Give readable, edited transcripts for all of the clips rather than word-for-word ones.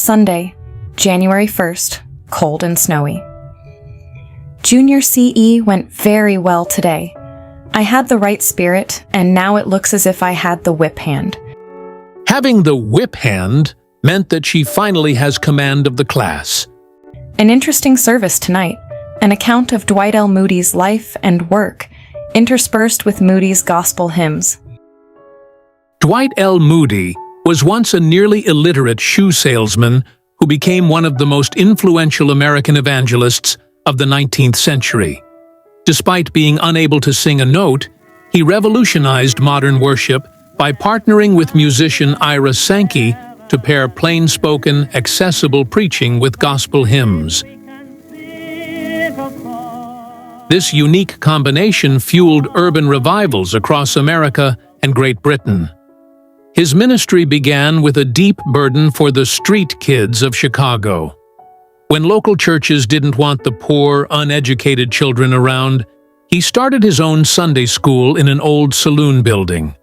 Sunday, January 1st, cold and snowy. Junior CE went very well today. I had the right spirit, and now it looks as if I had the whip hand. Having the whip hand meant that she finally has command of the class. An interesting service tonight, an account of Dwight L. Moody's life and work, interspersed with Moody's gospel hymns. Dwight L. Moody was once a nearly illiterate shoe salesman who became one of the most influential American evangelists of the 19th century. Despite being unable to sing a note, he revolutionized modern worship by partnering with musician Ira Sankey to pair plain-spoken, accessible preaching with gospel hymns. This unique combination fueled urban revivals across America and Great Britain. His ministry began with a deep burden for the street kids of Chicago. When local churches didn't want the poor, uneducated children around, he started his own Sunday school in an old saloon building.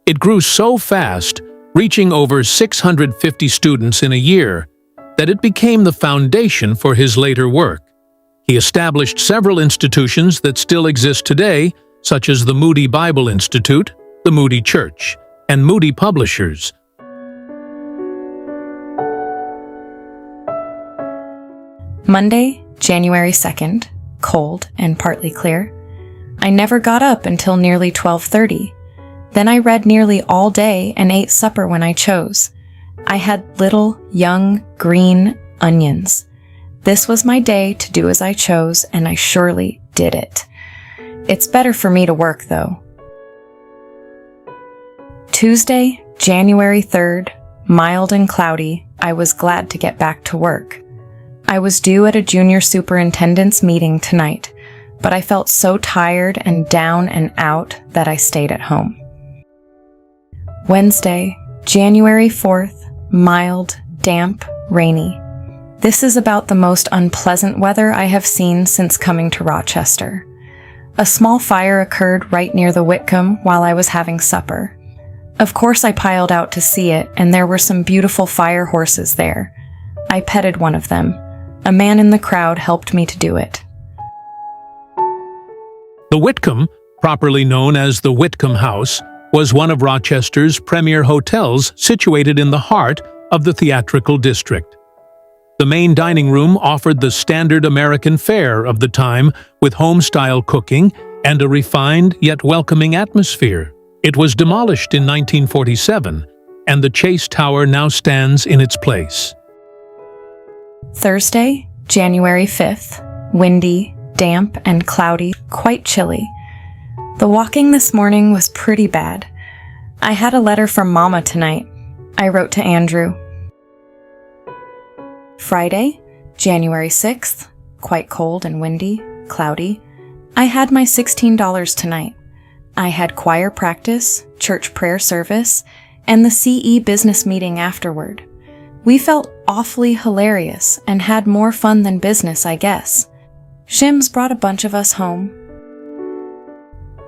It grew so fast, reaching over 650 students in a year, that it became the foundation for his later work. He established several institutions that still exist today, such as the Moody Bible Institute, the Moody Church, and Moody Publishers. Monday, January 2nd, cold and partly clear. I never got up until nearly 12:30. Then I read nearly all day and ate supper when I chose. I had little, young, green onions. This was my day to do as I chose, and I surely did it. It's better for me to work, though. Tuesday, January 3rd, mild and cloudy. I was glad to get back to work. I was due at a junior superintendent's meeting tonight, but I felt so tired and down and out that I stayed at home. Wednesday, January 4th, mild, damp, rainy. This is about the most unpleasant weather I have seen since coming to Rochester. A small fire occurred right near the Whitcomb while I was having supper. Of course I piled out to see it, and there were some beautiful fire horses there. I petted one of them. A man in the crowd helped me to do it. The Whitcomb, properly known as the Whitcomb House, was one of Rochester's premier hotels situated in the heart of the theatrical district. The main dining room offered the standard American fare of the time with home-style cooking and a refined yet welcoming atmosphere. It was demolished in 1947, and the Chase Tower now stands in its place. Thursday, January 5th, windy, damp, and cloudy, quite chilly. The walking this morning was pretty bad. I had a letter from Mama tonight. I wrote to Andrew. Friday, January 6th, quite cold and windy, cloudy. I had my $16 tonight. I had choir practice, church prayer service, and the CE business meeting afterward. We felt awfully hilarious and had more fun than business, I guess. Shims brought a bunch of us home.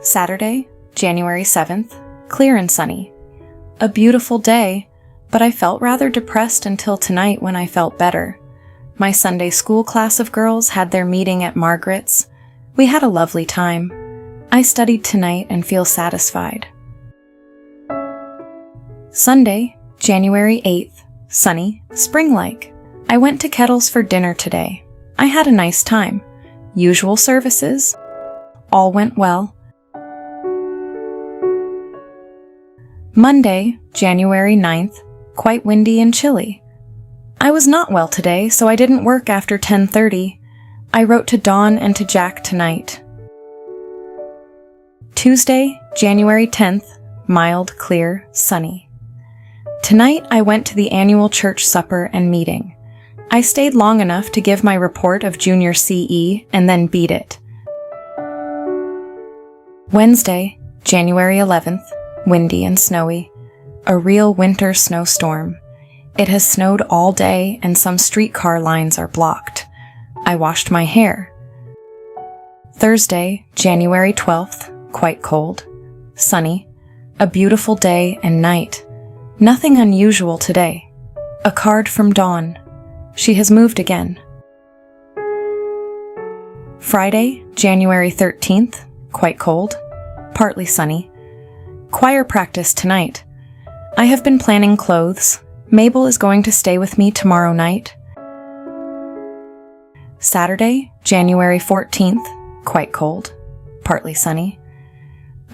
Saturday, January 7th, clear and sunny. A beautiful day, but I felt rather depressed until tonight when I felt better. My Sunday school class of girls had their meeting at Margaret's. We had a lovely time. I studied tonight and feel satisfied. Sunday, January 8th, sunny, spring-like. I went to Kettle's for dinner today. I had a nice time. Usual services. All went well. Monday, January 9th, quite windy and chilly. I was not well today, so I didn't work after 10:30. I wrote to Dawn and to Jack tonight. Tuesday, January 10th, mild, clear, sunny. Tonight I went to the annual church supper and meeting. I stayed long enough to give my report of Junior CE and then beat it. Wednesday, January 11th, windy and snowy. A real winter snowstorm. It has snowed all day and some streetcar lines are blocked. I washed my hair. Thursday, January 12th, quite cold, sunny, a beautiful day and night. Nothing unusual today. A card from Dawn. She has moved again. Friday, January 13th, quite cold, partly sunny. Choir practice tonight. I have been planning clothes. Mabel is going to stay with me tomorrow night. Saturday, January 14th, quite cold, partly sunny.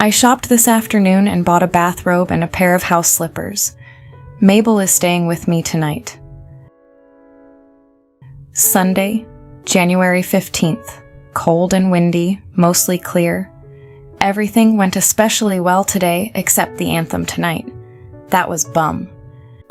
I shopped this afternoon and bought a bathrobe and a pair of house slippers. Mabel is staying with me tonight. Sunday, January 15th, cold and windy, mostly clear. Everything went especially well today except the anthem tonight. That was bum.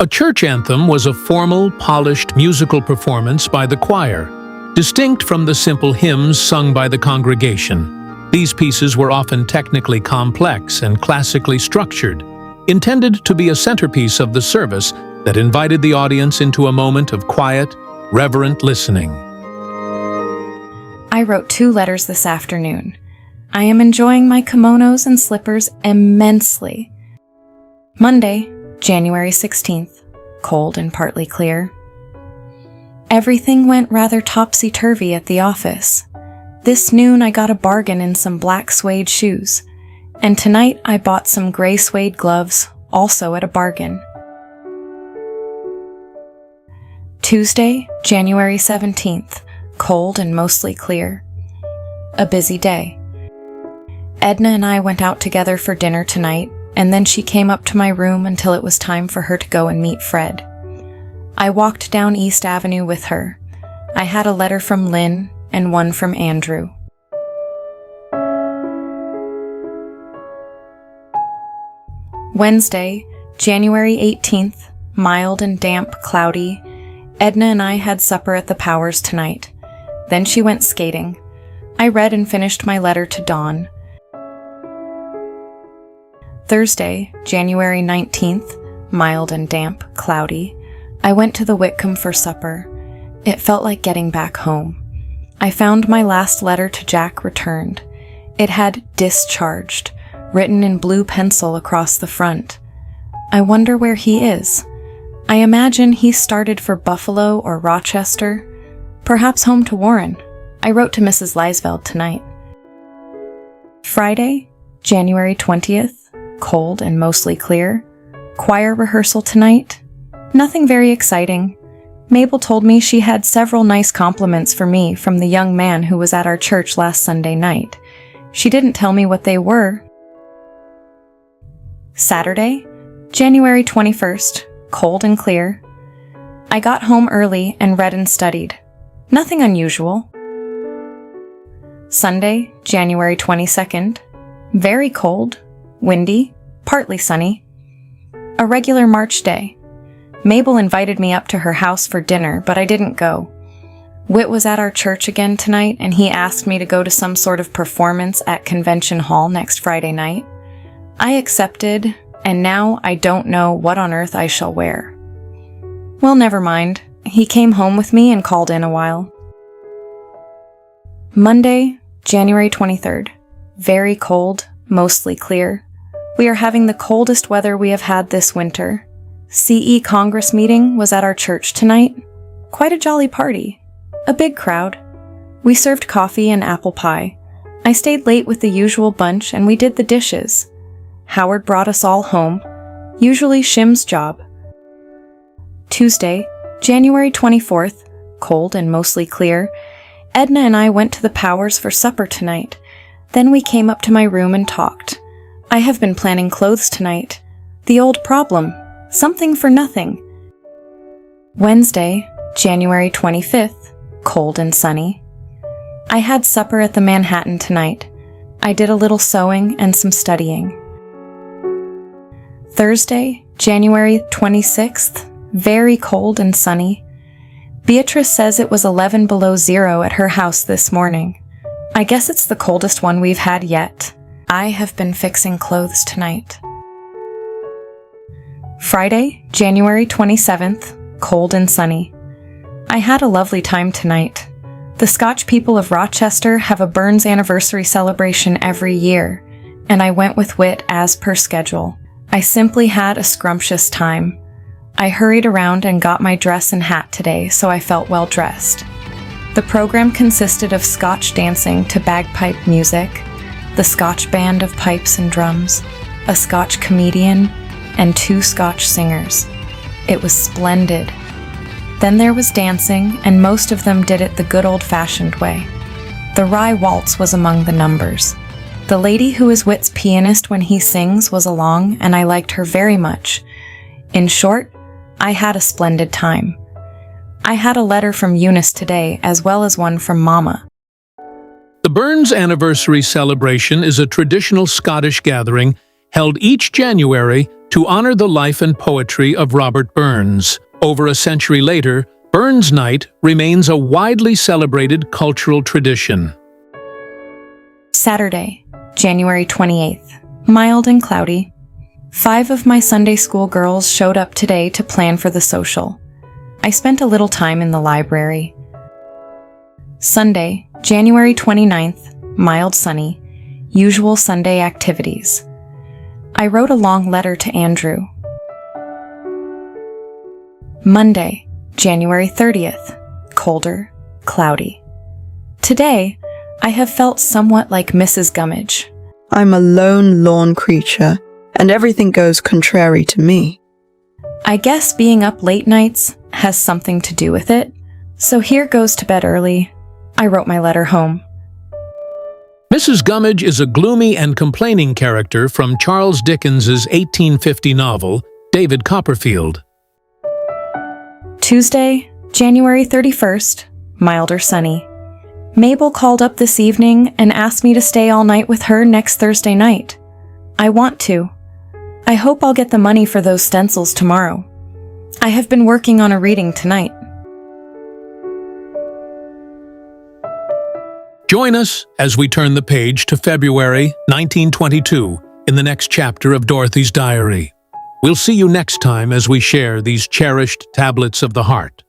A church anthem was a formal, polished musical performance by the choir, distinct from the simple hymns sung by the congregation. These pieces were often technically complex and classically structured, intended to be a centerpiece of the service that invited the audience into a moment of quiet, reverent listening. I wrote 2 letters this afternoon. I am enjoying my kimonos and slippers immensely. Monday, January 16th, cold and partly clear. Everything went rather topsy-turvy at the office. This noon I got a bargain in some black suede shoes, and tonight I bought some gray suede gloves, also at a bargain. Tuesday, January 17th, cold and mostly clear. A busy day. Edna and I went out together for dinner tonight, and then she came up to my room until it was time for her to go and meet Fred. I walked down East Avenue with her. I had a letter from Lynn and one from Andrew. Wednesday, January 18th, mild and damp, cloudy. Edna and I had supper at the Powers tonight. Then she went skating. I read and finished my letter to Dawn. Thursday, January 19th, mild and damp, cloudy. I went to the Whitcomb for supper. It felt like getting back home. I found my last letter to Jack returned. It had discharged, written in blue pencil across the front. I wonder where he is. I imagine he started for Buffalo or Rochester, perhaps home to Warren. I wrote to Mrs. Leisveld tonight. Friday, January 20th, cold and mostly clear. Choir rehearsal tonight. Nothing very exciting. Mabel told me she had several nice compliments for me from the young man who was at our church last Sunday night. She didn't tell me what they were. Saturday, January 21st, cold and clear. I got home early and read and studied. Nothing unusual. Sunday, January 22nd, very cold, windy, partly sunny. A regular March day. Mabel invited me up to her house for dinner, but I didn't go. Whit was at our church again tonight, and he asked me to go to some sort of performance at Convention Hall next Friday night. I accepted, and now I don't know what on earth I shall wear. Well, never mind. He came home with me and called in a while. Monday, January 23rd. Very cold, mostly clear. We are having the coldest weather we have had this winter. CE Congress meeting was at our church tonight. Quite a jolly party. A big crowd. We served coffee and apple pie. I stayed late with the usual bunch and we did the dishes. Howard brought us all home. Usually Shim's job. Tuesday, January 24th, cold and mostly clear. Edna and I went to the Powers for supper tonight. Then we came up to my room and talked. I have been planning clothes tonight. The old problem. Something for nothing. Wednesday, January 25th, cold and sunny. I had supper at the Manhattan tonight. I did a little sewing and some studying. Thursday, January 26th, very cold and sunny. Beatrice says it was 11 below zero at her house this morning. I guess it's the coldest one we've had yet. I have been fixing clothes tonight. Friday, January 27th, cold and sunny. I had a lovely time tonight. The Scotch people of Rochester have a Burns anniversary celebration every year, and I went with Whit as per schedule. I simply had a scrumptious time. I hurried around and got my dress and hat today, so I felt well dressed. The program consisted of Scotch dancing to bagpipe music, the Scotch band of pipes and drums, a Scotch comedian, and 2 Scotch singers. It was splendid. Then there was dancing, and most of them did it the good old-fashioned way. The Rye Waltz was among the numbers. The lady who is Whit's pianist when he sings was along, and I liked her very much. In short, I had a splendid time. I had a letter from Eunice today, as well as one from Mama. The Burns Anniversary Celebration is a traditional Scottish gathering held each January to honor the life and poetry of Robert Burns. Over a century later, Burns Night remains a widely celebrated cultural tradition. Saturday, January 28th. Mild and cloudy. 5 of my Sunday school girls showed up today to plan for the social. I spent a little time in the library. Sunday, January 29th. Mild sunny. Usual Sunday activities. I wrote a long letter to Andrew. Monday, January 30th. Colder, cloudy. Today, I have felt somewhat like Mrs. Gummidge. I'm a lone lawn creature, and everything goes contrary to me. I guess being up late nights has something to do with it. So here goes to bed early. I wrote my letter home. Mrs. Gummidge is a gloomy and complaining character from Charles Dickens's 1850 novel, David Copperfield. Tuesday, January 31st. Milder sunny. Mabel called up this evening and asked me to stay all night with her next Thursday night. I want to. I hope I'll get the money for those stencils tomorrow. I have been working on a reading tonight. Join us as we turn the page to February 1922 in the next chapter of Dorothy's diary. We'll see you next time as we share these cherished tablets of the heart.